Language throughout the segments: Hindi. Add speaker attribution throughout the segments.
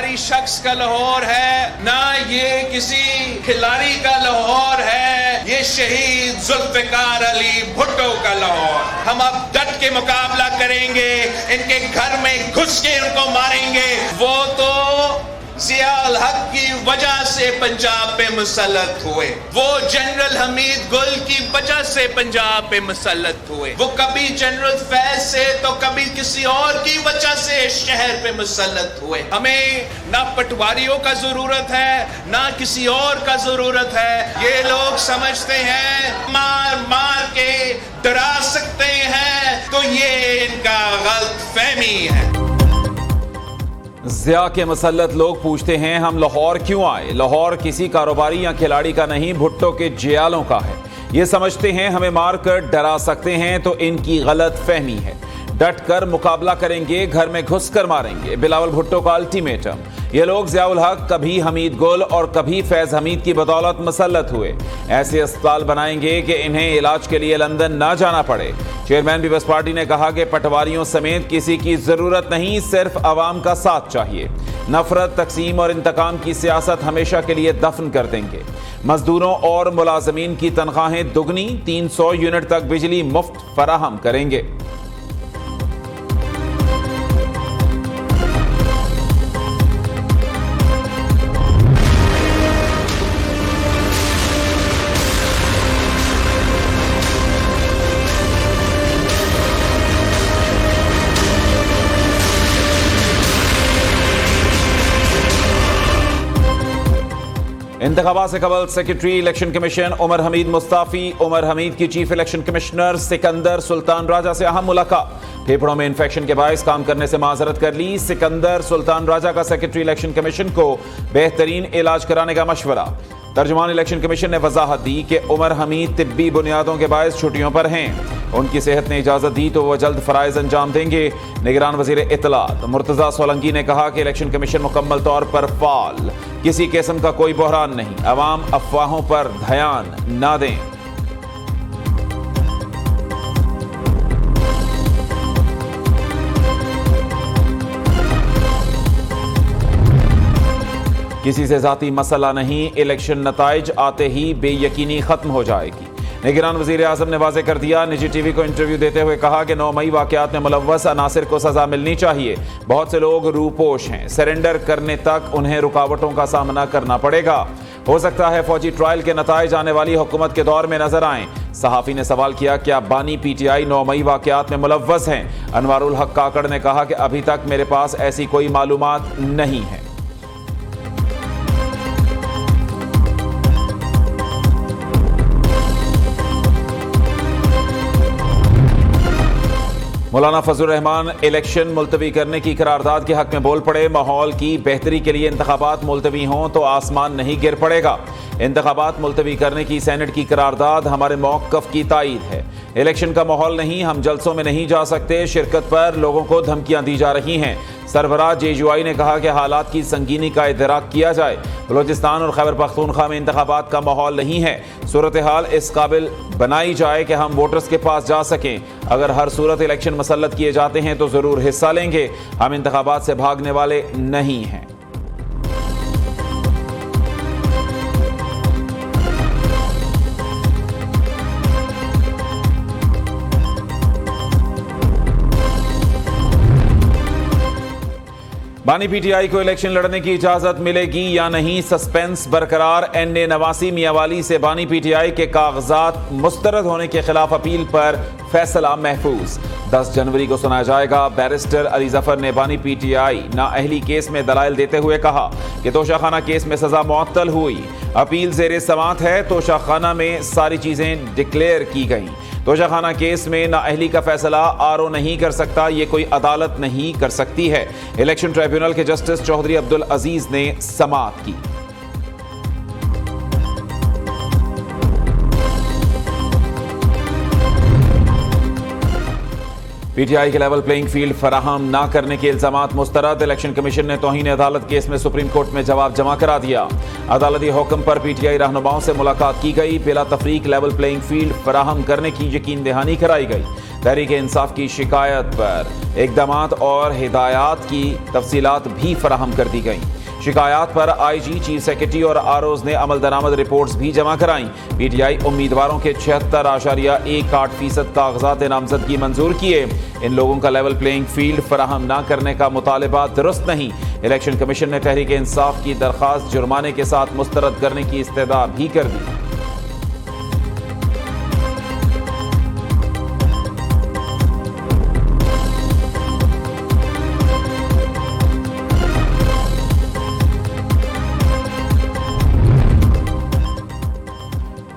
Speaker 1: सरकारी शख्स का लाहौर है, ना ये किसी खिलाड़ी का लाहौर है, ये शहीद जुल्फिकार अली भुट्टो का लाहौर। हम अब डट के मुकाबला करेंगे, इनके घर में घुस के इनको मारेंगे। वो तो ज़िया उल हक की वजह से पंजाब पे मुसल्लत हुए, वो जनरल हमीद गुल की वजह से पंजाब पे मुसल्लत हुए, वो कभी जनरल फैज से तो कभी किसी और की वजह से शहर पे मुसल्लत हुए। हमें ना पटवारियों का जरूरत है, ना किसी और का जरूरत है। ये लोग समझते हैं मार मार के डरा सकते हैं, तो ये इनका गलतफहमी है।
Speaker 2: ज़िया के मुसल्लत लोग पूछते हैं हम लाहौर क्यों आए। लाहौर किसी कारोबारी या खिलाड़ी का नहीं, भुट्टो के जियालों का है। ये समझते हैं हमें मारकर डरा सकते हैं, तो इनकी गलत फहमी है। डट कर मुकाबला करेंगे, घर में घुसकर मारेंगे। बिलावल भुट्टो का अल्टीमेटम। ये लोग ज़िया उल हक कभी हमीद गुल और कभी फैज हमीद की बदौलत मुसल्लत हुए। ऐसे अस्पताल बनाएंगे कि इन्हें इलाज के लिए लंदन ना जाना पड़े। चेयरमैन पीपल्स पार्टी ने कहा कि पटवारियों समेत किसी की जरूरत नहीं, सिर्फ आवाम का साथ चाहिए। नफरत, तकसीम और इंतकाम की सियासत हमेशा के लिए दफन कर देंगे। मजदूरों और मुलाजमीन की तनख्वाहें दुगनी, 300 यूनिट तक बिजली मुफ्त फराहम करेंगे। इंतखाबात से कबल secretary election commission Umar Hamid Mustafi, Umar Hamid की chief election commissioner Sikandar Sultan Raja से अहम मुलाकात। फेफड़ों में इन्फेक्शन के बायस काम करने से माजरत कर ली। सिकंदर सुल्तान राजा का सेक्रेटरी इलेक्शन कमीशन को बेहतरीन इलाज कराने का मशवरा। तर्जुमान इलेक्शन कमीशन ने वजाहत दी कि उमर हमीद तिब्बी बुनियादों के बायस छुट्टियों पर हैं। उनकी सेहत ने इजाजत दी तो वह जल्द फराइज अंजाम देंगे। निगरान वजीर इत्तलात मुर्तजा सोलंकी ने कहा कि इलेक्शन कमीशन मुकम्मल तौर पर फाल, किसी किस्म का कोई बहरान नहीं। अवाम अफवाहों पर ध्यान न दें। किसी से जाती मसला नहीं, इलेक्शन नताइज आते ही बेयकीनी खत्म हो जाएगी। निगरान वजीर आजम ने वाज़ेह कर दिया। निजी टीवी को इंटरव्यू देते हुए कहा कि 9 मई वाकयात में मुलव्वस अनासिर को सजा मिलनी चाहिए। बहुत से लोग रूपोश हैं, सरेंडर करने तक उन्हें रुकावटों का सामना करना पड़ेगा। हो सकता है फौजी ट्रायल के नताइज आने वाली हुकूमत के दौर में नजर आएं। सहाफी ने सवाल किया क्या बानी पीटीआई 9 मई वाकयात में मुलव्वस हैं। अनवारुल हक काकड़ ने कहा कि अभी तक मेरे पास ऐसी कोई मालूमात नहीं है। मौलाना फजलुर रहमान इलेक्शन मुलतवी करने की करारदाद के हक में बोल पड़े। माहौल की बेहतरी के लिए इंतखाबात मुलतवी हों तो आसमान नहीं गिर पड़ेगा। इंतखाबात मुलतवी करने की सेनेट की करारदाद हमारे मौक़िफ़ की तायीद है। इलेक्शन का माहौल नहीं, हम जलसों में नहीं जा सकते। शिरकत पर लोगों को धमकियां दी जा रही हैं। सरबराह JUI ने कहा कि हालात की संगीनी का इदराक किया जाए। बलोचिस्तान और खैबर पख्तूनख्वा में इंतखाबात का माहौल नहीं है। सूरत हाल इस काबिल बनाई जाए कि हम वोटर्स के पास जा सकें। अगर हर सूरत इलेक्शन मसल्लत किए जाते हैं तो ज़रूर हिस्सा लेंगे। हम इंतखाबात से भागने वाले नहीं हैं। बानी पीटीआई को इलेक्शन लड़ने की इजाजत मिलेगी या नहीं, सस्पेंस बरकरार। NA नवासी मियांवाली से बानी पीटीआई के कागजात मुस्तरद होने के खिलाफ अपील पर फैसला महफूज। 10 जनवरी को सुनाया जाएगा। बैरिस्टर अली जफर ने बानी पीटीआई नाअहली केस में दलाइल देते हुए कहा कि तोशाखाना केस में सजा मुअत्तल हुई। अपील ज़ेरे समात है। तोशाखाना में सारी चीजें डिक्लेयर की गई। तोशाखाना केस में नाअहली का फैसला RO नहीं कर सकता, ये कोई अदालत नहीं कर सकती है। इलेक्शन ट्राइब्यूनल के जस्टिस चौधरी अब्दुल अजीज ने समाअत की। पीटीआई के लेवल प्लेइंग फील्ड फराहम ना करने के इल्जामात मुस्तरद। इलेक्शन कमीशन ने तौहीन अदालत केस में सुप्रीम कोर्ट में जवाब जमा करा दिया। अदालती हुक्म पर पीटीआई रहनुमाओं से मुलाकात की गई। बिला तफरीक लेवल प्लेइंग फील्ड फराहम करने की यकीन दहानी कराई गई। तहरीक इंसाफ की शिकायत पर इकदामात और हिदायत की तफसीलात भी फराहम कर दी गई। शिकायत पर आईजी, चीफ सेक्रेटरी और आरओज ने अमल दरामद रिपोर्ट्स भी जमा कराई। पीटीआई उम्मीदवारों के 76.18% कागजात नामजदगी मंजूर किए। इन लोगों का लेवल प्लेइंग फील्ड फराहम न करने का मुतालबा दुरुस्त नहीं। इलेक्शन कमीशन ने तहरीक इंसाफ की दरखास्त जुर्माने के साथ मुस्तरद करने की इस्तदा भी कर दी।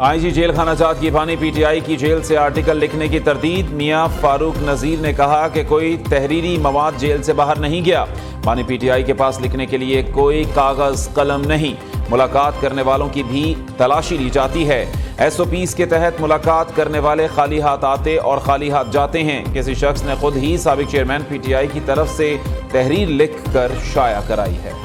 Speaker 2: आईजी जेल खाना जात की बानी पीटीआई की जेल से आर्टिकल लिखने की तरदीद। मियां फारूक नजीर ने कहा कि कोई तहरीरी मवाद जेल से बाहर नहीं गया। बानी पीटीआई के पास लिखने के लिए कोई कागज कलम नहीं। मुलाकात करने वालों की भी तलाशी ली जाती है। एसओपीज के तहत मुलाकात करने वाले खाली हाथ आते और खाली हाथ जाते हैं। किसी शख्स ने खुद ही साबिक चेयरमैन पीटीआई की तरफ से तहरीर लिखकर शाया कराई है।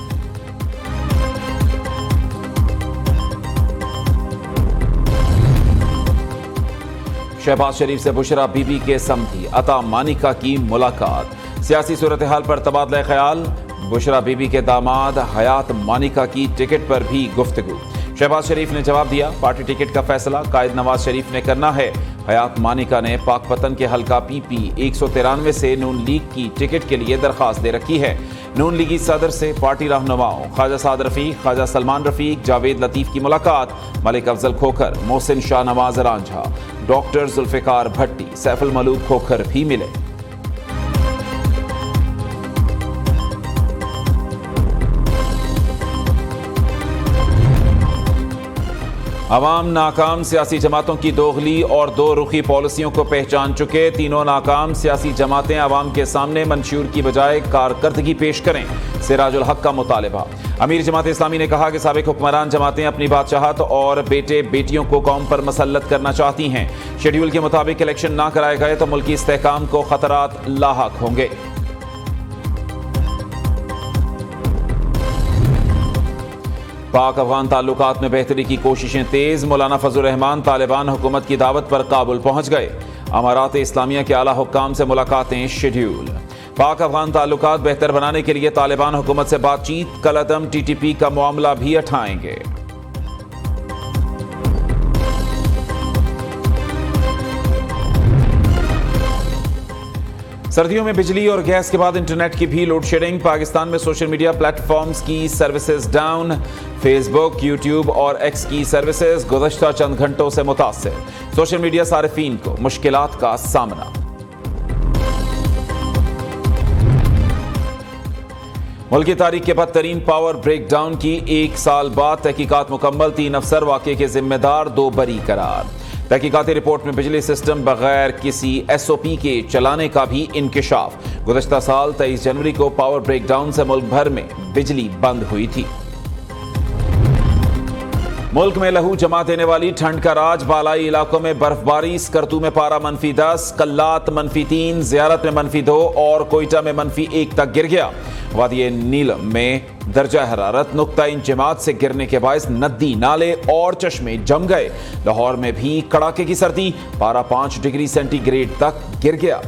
Speaker 2: शहबाज शरीफ से बुशरा बीबी के समधी अता मानिका की मुलाकात। सियासी सूरत हाल पर तबादला ख्याल। बुशरा बीबी के दामाद हयात मानिका की टिकट पर भी गुफ्तगू। शहबाज शरीफ ने जवाब दिया, पार्टी टिकट का फैसला कायद नवाज शरीफ ने करना है। हयात मानिका ने पाकपतन के हल्का पीपी 193 से नून लीग की टिकट के लिए दरखास्त दे रखी है। नून लीगी सदर से पार्टी रहनुमाओं ख्वाजा साद रफीक, ख्वाजा सलमान रफीक, जावेद लतीफ की मुलाकात। मलिक अफजल खोखर, मोहसिन शाह नवाज रांझा, डॉक्टर जुल्फिकार भट्टी, सैफुल मलूक खोखर भी मिले। अवाम नाकाम सियासी जमातों की दोगली और दो रुखी पॉलिसियों को पहचान चुके। तीनों नाकाम सियासी जमातें अवाम के सामने मंशूर की बजाय कारकर्दगी पेश करें। सिराजुल हक का मुतालिबा। अमीर जमात इस्लामी ने कहा कि साबिक हुक्मरान जमातें अपनी बादशाहत और बेटे बेटियों को कौम पर मसल्लत करना चाहती हैं। शेड्यूल के मुताबिक इलेक्शन ना कराए गए तो मुल्की इस्तेहकाम को खतरात लाहक होंगे। पाक अफगान ताल्लुकात में बेहतरी की कोशिशें तेज। मौलाना फजल रहमान तालिबान हुकूमत की दावत पर काबुल पहुंच गए। अमारात इस्लामिया के आला हुक्काम से मुलाकातें शेड्यूल। पाक अफगान ताल्लुकात बेहतर बनाने के लिए तालिबान हुकूमत से बातचीत। कलअदम टीटीपी का मामला भी उठाएंगे। सर्दियों में बिजली और गैस के बाद इंटरनेट की भी लोड शेडिंग। पाकिस्तान में सोशल मीडिया प्लेटफॉर्म्स की सर्विसेज डाउन। फेसबुक, यूट्यूब और एक्स की सर्विसेज गुज़श्ता चंद घंटों से मुतासिर। सोशल मीडिया सारिफीन को मुश्किलात का सामना। मुल्क की तारीख के बदतरीन पावर ब्रेकडाउन की 1 साल बाद तहकीकात मुकम्मल। 3 अफसर वाक़े के जिम्मेदार, 2 बरी करार। तहकीकाती रिपोर्ट में बिजली सिस्टम बगैर किसी एसओपी के चलाने का भी इंकिशाफ। गुज़श्ता साल 23 जनवरी को पावर ब्रेकडाउन से मुल्क भर में बिजली बंद हुई थी। मुल्क में लहू जमा देने वाली ठंड का राज। बालाई इलाकों में बर्फबारी। स्कर्तू में पारा -10, कल्लात -3, ज़ियारत में -2 और कोयटा में -1 तक गिर गया। वादी नीलम में दर्जा हरारत नुक्ता इंजमात से गिरने के बायस नदी, नाले और चश्मे जम गए। लाहौर में भी कड़ाके की सर्दी। पारा 5 डिग्री सेंटीग्रेड तक गिर गया।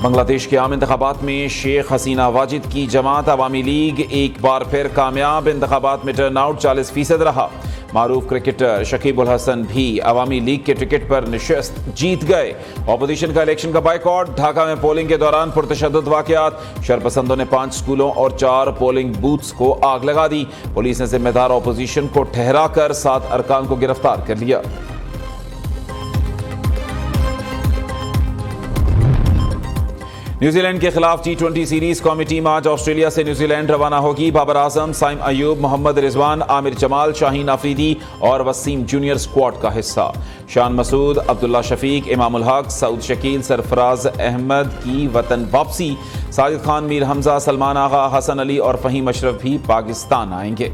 Speaker 2: बांग्लादेश के आम इंतखाबात में शेख हसीना वाजिद की जमात अवामी लीग एक बार फिर कामयाब। इंतखाबात में टर्नआउट 40% रहा। मारूफ क्रिकेटर शकीबुल हसन भी अवामी लीग के टिकट पर निशस्त जीत गए। ऑपोजिशन का इलेक्शन का बाइकआउट। ढाका में पोलिंग के दौरान पुरतशद्दुद वाकयात। शरपसंदों ने 5 स्कूलों और 4 पोलिंग बूथ्स को आग लगा दी। पुलिस ने जिम्मेदार ऑपोजिशन को ठहरा कर 7 अरकान को गिरफ्तार कर लिया। न्यूजीलैंड के खिलाफ T20 सीरीज कौमी टीम आज ऑस्ट्रेलिया से न्यूजीलैंड रवाना होगी। बाबर आजम, साइम अयूब, मोहम्मद रिजवान, आमिर जमाल, शाहीन आफरीदी और वसीम जूनियर स्क्वाड का हिस्सा। शान मसूद, अब्दुल्ला शफीक, इमामुल हक, सऊद शकील, सरफराज अहमद की वतन वापसी। साजिद खान, मीर हमजा, सलमान आगा, हसन अली और फहीम अशरफ भी पाकिस्तान आएंगे।